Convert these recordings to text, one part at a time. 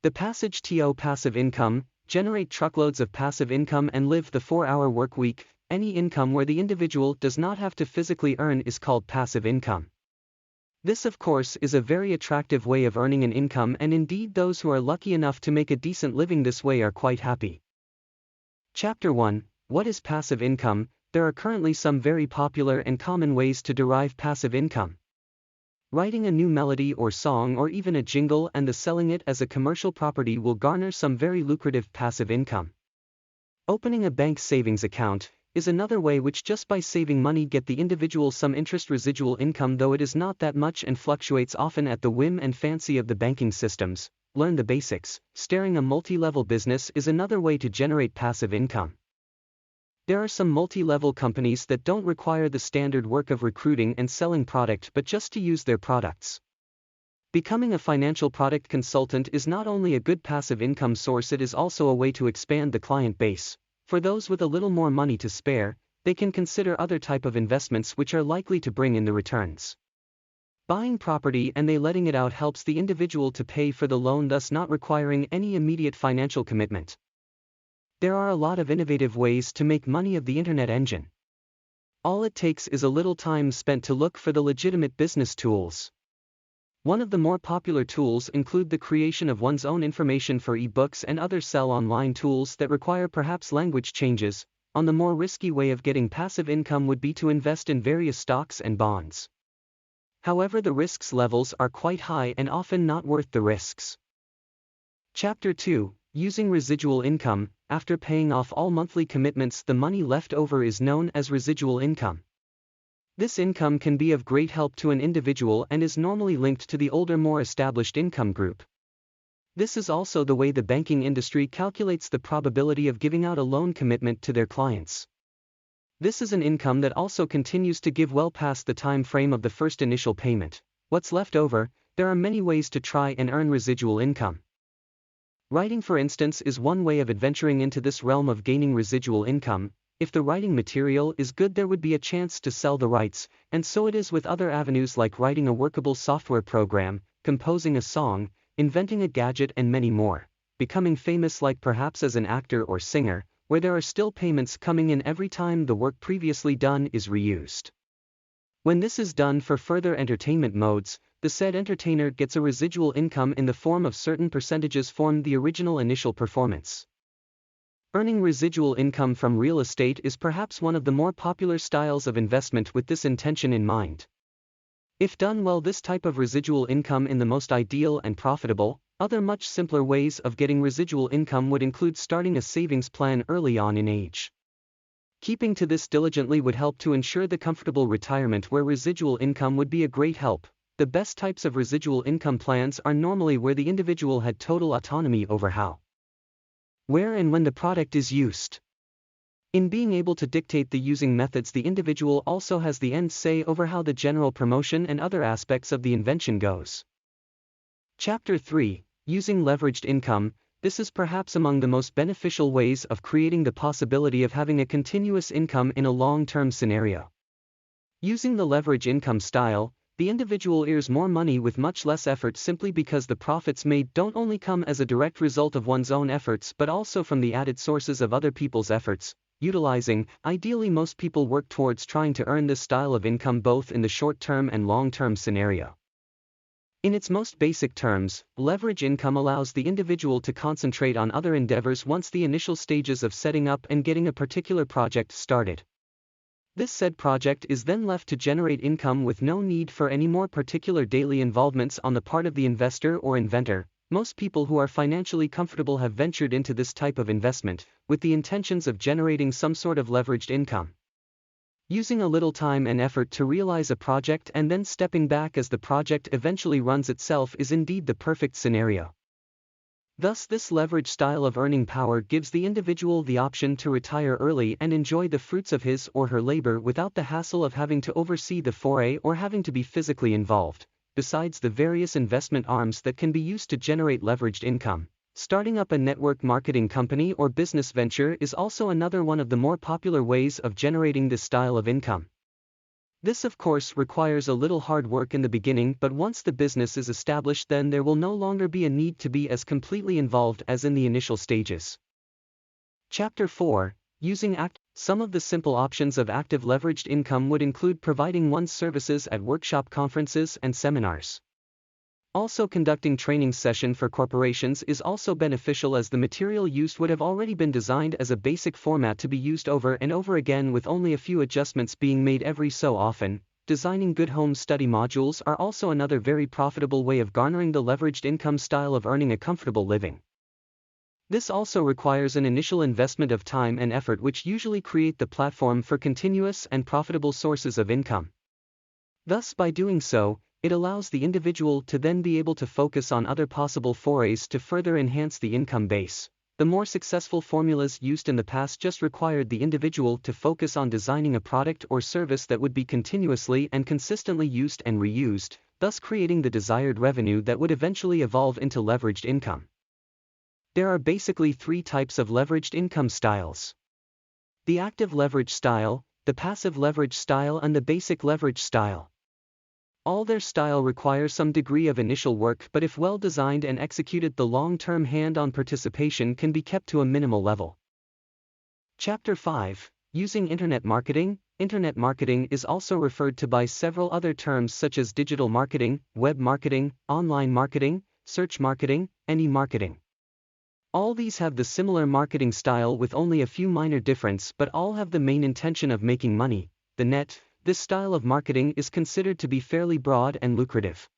The passage to passive income, generate truckloads of passive income and live the 4-hour work week. Any income where the individual does not have to physically earn is called passive income. This of course is a very attractive way of earning an income, and indeed those who are lucky enough to make a decent living this way are quite happy. Chapter 1. What is passive income? There are currently some very popular and common ways to derive passive income. Writing a new melody or song or even a jingle and selling it as a commercial property will garner some very lucrative passive income. Opening a bank savings account is another way which just by saving money get the individual some interest residual income, though it is not that much and fluctuates often at the whim and fancy of the banking systems. Learn the basics. Starting a multi-level business is another way to generate passive income. There are some multi-level companies that don't require the standard work of recruiting and selling product but just to use their products. Becoming a financial product consultant is not only a good passive income source, it is also a way to expand the client base. For those with a little more money to spare, they can consider other type of investments which are likely to bring in the returns. Buying property and letting it out helps the individual to pay for the loan, thus not requiring any immediate financial commitment. There are a lot of innovative ways to make money of the internet engine. All it takes is a little time spent to look for the legitimate business tools. One of the more popular tools include the creation of one's own information for ebooks and other sell online tools that require perhaps language changes. On the more risky way of getting passive income would be to invest in various stocks and bonds. However, the risks levels are quite high and often not worth the risks. Chapter 2. Using residual income. After paying off all monthly commitments, the money left over is known as residual income. This income can be of great help to an individual and is normally linked to the older, more established income group. This is also the way the banking industry calculates the probability of giving out a loan commitment to their clients. This is an income that also continues to give well past the time frame of the first initial payment. What's left over? There are many ways to try and earn residual income. Writing, for instance, is one way of adventuring into this realm of gaining residual income. If the writing material is good, there would be a chance to sell the rights, and so it is with other avenues like writing a workable software program, composing a song, inventing a gadget and many more. Becoming famous, like perhaps as an actor or singer, where there are still payments coming in every time the work previously done is reused. When this is done for further entertainment modes, the said entertainer gets a residual income in the form of certain percentages from the original initial performance. Earning residual income from real estate is perhaps one of the more popular styles of investment with this intention in mind. If done well, this type of residual income is the most ideal and profitable. Other much simpler ways of getting residual income would include starting a savings plan early on in age. Keeping to this diligently would help to ensure the comfortable retirement, where residual income would be a great help. The best types of residual income plans are normally where the individual had total autonomy over how, where and when the product is used. In being able to dictate the using methods, the individual also has the end say over how the general promotion and other aspects of the invention goes. Chapter 3. Using leveraged income. This is perhaps among the most beneficial ways of creating the possibility of having a continuous income in a long-term scenario. Using the leverage income style, the individual earns more money with much less effort simply because the profits made don't only come as a direct result of one's own efforts but also from the added sources of other people's efforts. Ideally, most people work towards trying to earn this style of income both in the short-term and long-term scenario. In its most basic terms, leverage income allows the individual to concentrate on other endeavors once the initial stages of setting up and getting a particular project started. This said project is then left to generate income with no need for any more particular daily involvements on the part of the investor or inventor. Most people who are financially comfortable have ventured into this type of investment with the intentions of generating some sort of leveraged income. Using a little time and effort to realize a project and then stepping back as the project eventually runs itself is indeed the perfect scenario. Thus, this leverage style of earning power gives the individual the option to retire early and enjoy the fruits of his or her labor without the hassle of having to oversee the foray or having to be physically involved. Besides the various investment arms that can be used to generate leveraged income, starting up a network marketing company or business venture is also another one of the more popular ways of generating this style of income. This of course requires a little hard work in the beginning, but once the business is established, then there will no longer be a need to be as completely involved as in the initial stages. Chapter 4. Using Some of the simple options of active leveraged income would include providing one's services at workshop, conferences, and seminars. Also, conducting training session for corporations is also beneficial, as the material used would have already been designed as a basic format to be used over and over again, with only a few adjustments being made every so often. Designing good home study modules are also another very profitable way of garnering the leveraged income style of earning a comfortable living. This also requires an initial investment of time and effort, which usually create the platform for continuous and profitable sources of income. Thus, by doing so, it allows the individual to then be able to focus on other possible forays to further enhance the income base. The more successful formulas used in the past just required the individual to focus on designing a product or service that would be continuously and consistently used and reused, thus creating the desired revenue that would eventually evolve into leveraged income. There are basically three types of leveraged income styles: the active leverage style, the passive leverage style, and the basic leverage style. All their style require some degree of initial work, but if well designed and executed, the long-term hand-on participation can be kept to a minimal level. Chapter 5. Using Internet marketing. Internet marketing is also referred to by several other terms such as digital marketing, web marketing, online marketing, search marketing, and e-marketing. All these have the similar marketing style with only a few minor differences, but all have the main intention of making money, the net. This style of marketing is considered to be fairly broad and lucrative.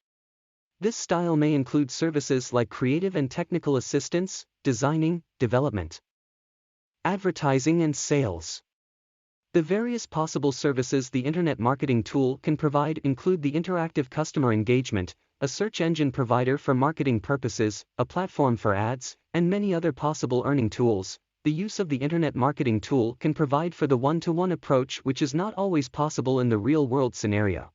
This style may include services like creative and technical assistance, designing, development, advertising, and sales. The various possible services the Internet marketing tool can provide include the interactive customer engagement, a search engine provider for marketing purposes, a platform for ads, and many other possible earning tools. The use of the Internet marketing tool can provide for the one-to-one approach, which is not always possible in the real-world scenario.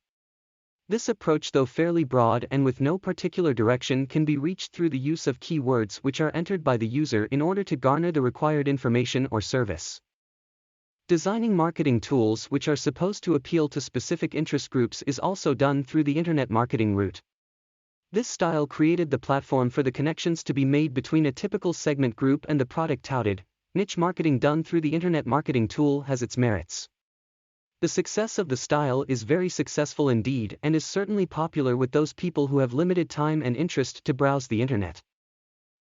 This approach, though fairly broad and with no particular direction, can be reached through the use of keywords which are entered by the user in order to garner the required information or service. Designing marketing tools which are supposed to appeal to specific interest groups is also done through the Internet marketing route. This style created the platform for the connections to be made between a typical segment group and the product touted. Niche marketing done through the Internet marketing tool has its merits. The success of the style is very successful indeed, and is certainly popular with those people who have limited time and interest to browse the Internet.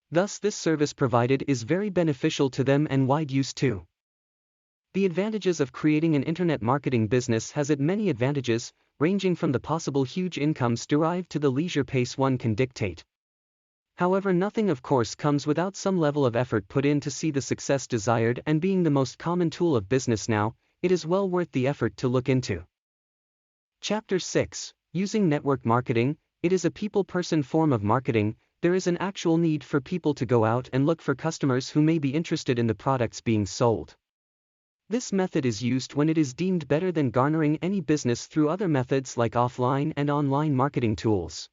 Thus, this service provided is very beneficial to them and wide use too. The advantages of creating an Internet marketing business has it many advantages, ranging from the possible huge incomes derived to the leisure pace one can dictate. However, nothing of course comes without some level of effort put in to see the success desired, and being the most common tool of business now, it is well worth the effort to look into. Chapter 6. Using network marketing. It is a people-person form of marketing. There is an actual need for people to go out and look for customers who may be interested in the products being sold. This method is used when it is deemed better than garnering any business through other methods like offline and online marketing tools.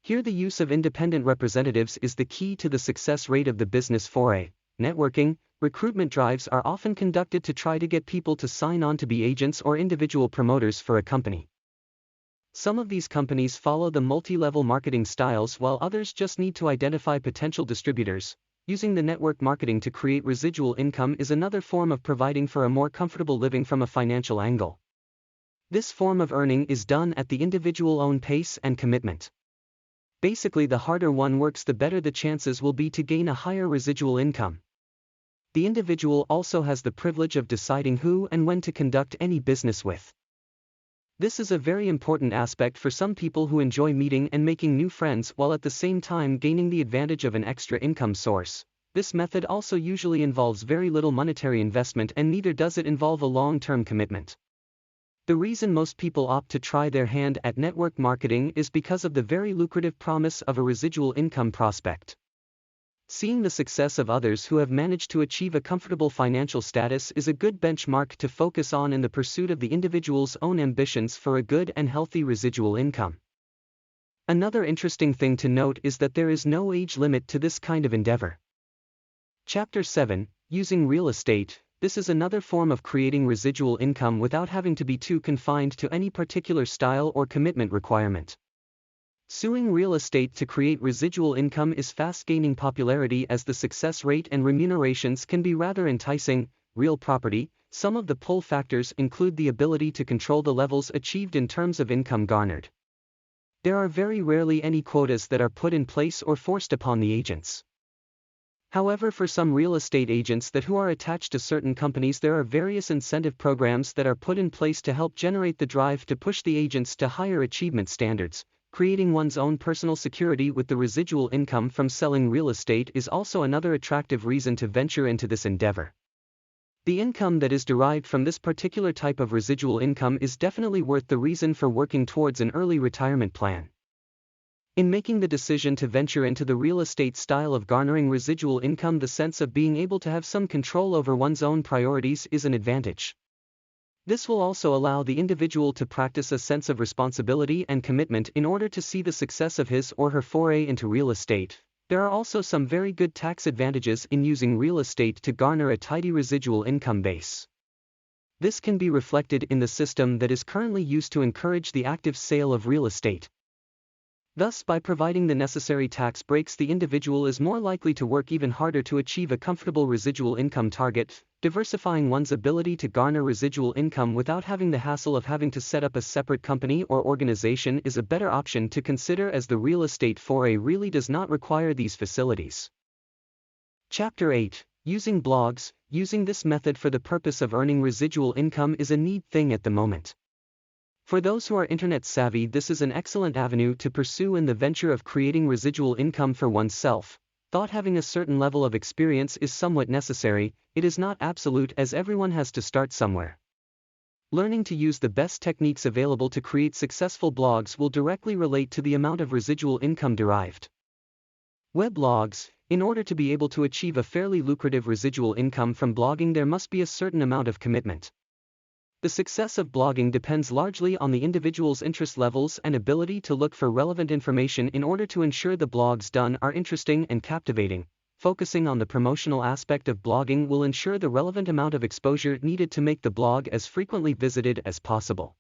Here the use of independent representatives is the key to the success rate of the business foray. Networking, recruitment drives are often conducted to try to get people to sign on to be agents or individual promoters for a company. Some of these companies follow the multi-level marketing styles, while others just need to identify potential distributors. Using the network marketing to create residual income is another form of providing for a more comfortable living from a financial angle. This form of earning is done at the individual own pace and commitment. Basically, the harder one works, the better the chances will be to gain a higher residual income. The individual also has the privilege of deciding who and when to conduct any business with. This is a very important aspect for some people who enjoy meeting and making new friends while at the same time gaining the advantage of an extra income source. This method also usually involves very little monetary investment, and neither does it involve a long-term commitment. The reason most people opt to try their hand at network marketing is because of the very lucrative promise of a residual income prospect. Seeing the success of others who have managed to achieve a comfortable financial status is a good benchmark to focus on in the pursuit of the individual's own ambitions for a good and healthy residual income. Another interesting thing to note is that there is no age limit to this kind of endeavor. Chapter 7. Using real estate. this is another form of creating residual income without having to be too confined to any particular style or commitment requirement. Suing real estate to create residual income is fast gaining popularity as the success rate and remunerations can be rather enticing. Real property, some of the pull factors include the ability to control the levels achieved in terms of income garnered. There are very rarely any quotas that are put in place or forced upon the agents. However, for some real estate agents who are attached to certain companies, there are various incentive programs that are put in place to help generate the drive to push the agents to higher achievement standards. Creating one's own personal security with the residual income from selling real estate is also another attractive reason to venture into this endeavor. The income that is derived from this particular type of residual income is definitely worth the reason for working towards an early retirement plan. In making the decision to venture into the real estate style of garnering residual income, the sense of being able to have some control over one's own priorities is an advantage. This will also allow the individual to practice a sense of responsibility and commitment in order to see the success of his or her foray into real estate. There are also some very good tax advantages in using real estate to garner a tidy residual income base. This can be reflected in the system that is currently used to encourage the active sale of real estate. Thus, by providing the necessary tax breaks, the individual is more likely to work even harder to achieve a comfortable residual income target. Diversifying one's ability to garner residual income without having the hassle of having to set up a separate company or organization is a better option to consider, as the real estate foray really does not require these facilities. Chapter 8. Using blogs. Using this method for the purpose of earning residual income is a neat thing at the moment. For those who are internet savvy, this is an excellent avenue to pursue in the venture of creating residual income for oneself. Though having a certain level of experience is somewhat necessary, it is not absolute, as everyone has to start somewhere. Learning to use the best techniques available to create successful blogs will directly relate to the amount of residual income derived. Weblogs. In order to be able to achieve a fairly lucrative residual income from blogging, there must be a certain amount of commitment. The success of blogging depends largely on the individual's interest levels and ability to look for relevant information in order to ensure the blogs done are interesting and captivating. Focusing on the promotional aspect of blogging will ensure the relevant amount of exposure needed to make the blog as frequently visited as possible.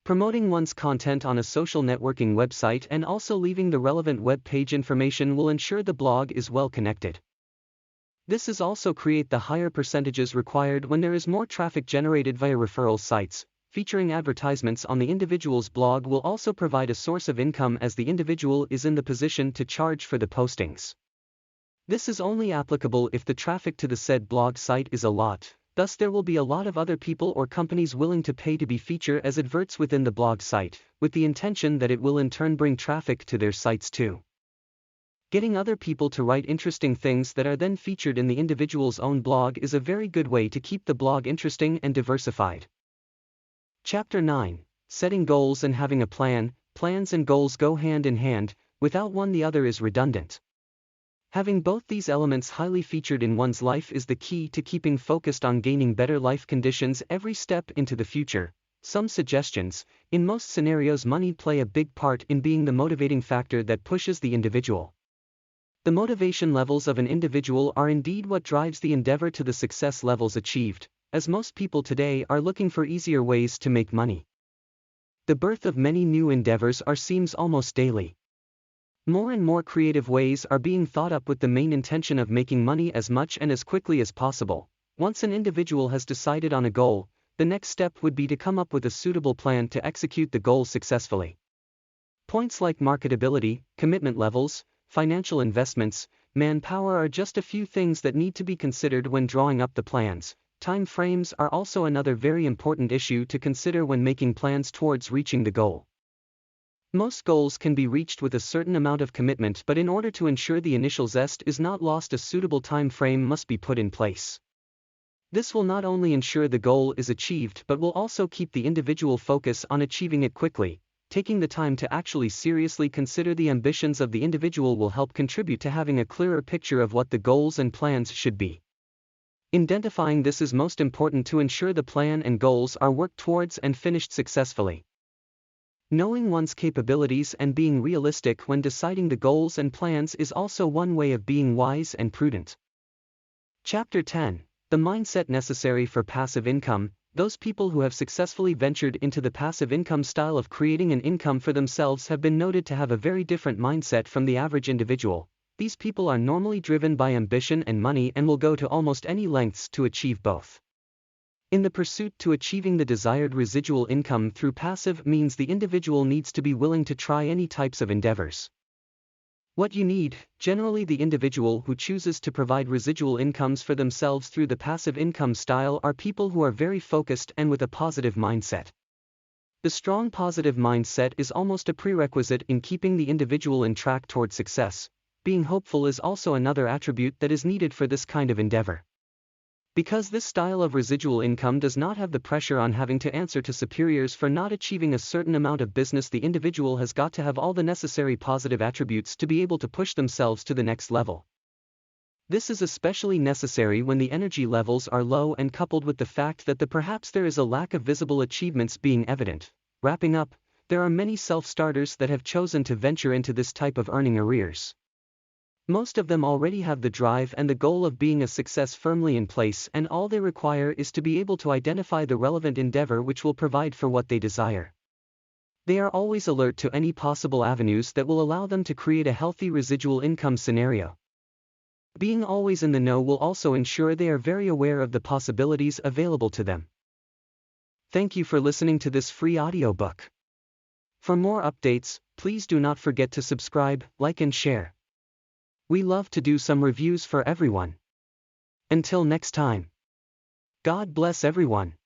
Promoting one's content on a social networking website and also leaving the relevant web page information will ensure the blog is well connected. This is also create the higher percentages required when there is more traffic generated via referral sites. Featuring advertisements on the individual's blog will also provide a source of income, as the individual is in the position to charge for the postings. This is only applicable if the traffic to the said blog site is a lot, thus there will be a lot of other people or companies willing to pay to be featured as adverts within the blog site, with the intention that it will in turn bring traffic to their sites too. Getting other people to write interesting things that are then featured in the individual's own blog is a very good way to keep the blog interesting and diversified. Chapter 9. Setting goals and having a plan. Plans and goals go hand in hand, without one the other is redundant. Having both these elements highly featured in one's life is the key to keeping focused on gaining better life conditions every step into the future. Some suggestions. In most scenarios, money play a big part in being the motivating factor that pushes the individual. The motivation levels of an individual are indeed what drives the endeavor to the success levels achieved, as most people today are looking for easier ways to make money. The birth of many new endeavors seems almost daily. More and more creative ways are being thought up with the main intention of making money as much and as quickly as possible. Once an individual has decided on a goal, the next step would be to come up with a suitable plan to execute the goal successfully. Points like marketability, commitment levels, financial investments, manpower are just a few things that need to be considered when drawing up the plans. Time frames are also another very important issue to consider when making plans towards reaching the goal. Most goals can be reached with a certain amount of commitment, but in order to ensure the initial zest is not lost, a suitable time frame must be put in place. This will not only ensure the goal is achieved but will also keep the individual focus on achieving it quickly. Taking the time to actually seriously consider the ambitions of the individual will help contribute to having a clearer picture of what the goals and plans should be. Identifying this is most important to ensure the plan and goals are worked towards and finished successfully. Knowing one's capabilities and being realistic when deciding the goals and plans is also one way of being wise and prudent. Chapter 10. The mindset necessary for passive income. Those people who have successfully ventured into the passive income style of creating an income for themselves have been noted to have a very different mindset from the average individual. These people are normally driven by ambition and money and will go to almost any lengths to achieve both. In the pursuit to achieving the desired residual income through passive means the individual needs to be willing to try any types of endeavors. What you need, generally the individual who chooses to provide residual incomes for themselves through the passive income style are people who are very focused and with a positive mindset. The strong positive mindset is almost a prerequisite in keeping the individual in track toward success. Being hopeful is also another attribute that is needed for this kind of endeavor. Because this style of residual income does not have the pressure on having to answer to superiors for not achieving a certain amount of business, the individual has got to have all the necessary positive attributes to be able to push themselves to the next level. This is especially necessary when the energy levels are low and coupled with the fact that perhaps there is a lack of visible achievements being evident. Wrapping up, there are many self-starters that have chosen to venture into this type of earning arrears. Most of them already have the drive and the goal of being a success firmly in place, and all they require is to be able to identify the relevant endeavor which will provide for what they desire. They are always alert to any possible avenues that will allow them to create a healthy residual income scenario. Being always in the know will also ensure they are very aware of the possibilities available to them. Thank you for listening to this free audiobook. For more updates, please do not forget to subscribe, like and share. We love to do some reviews for everyone. Until next time. God bless everyone.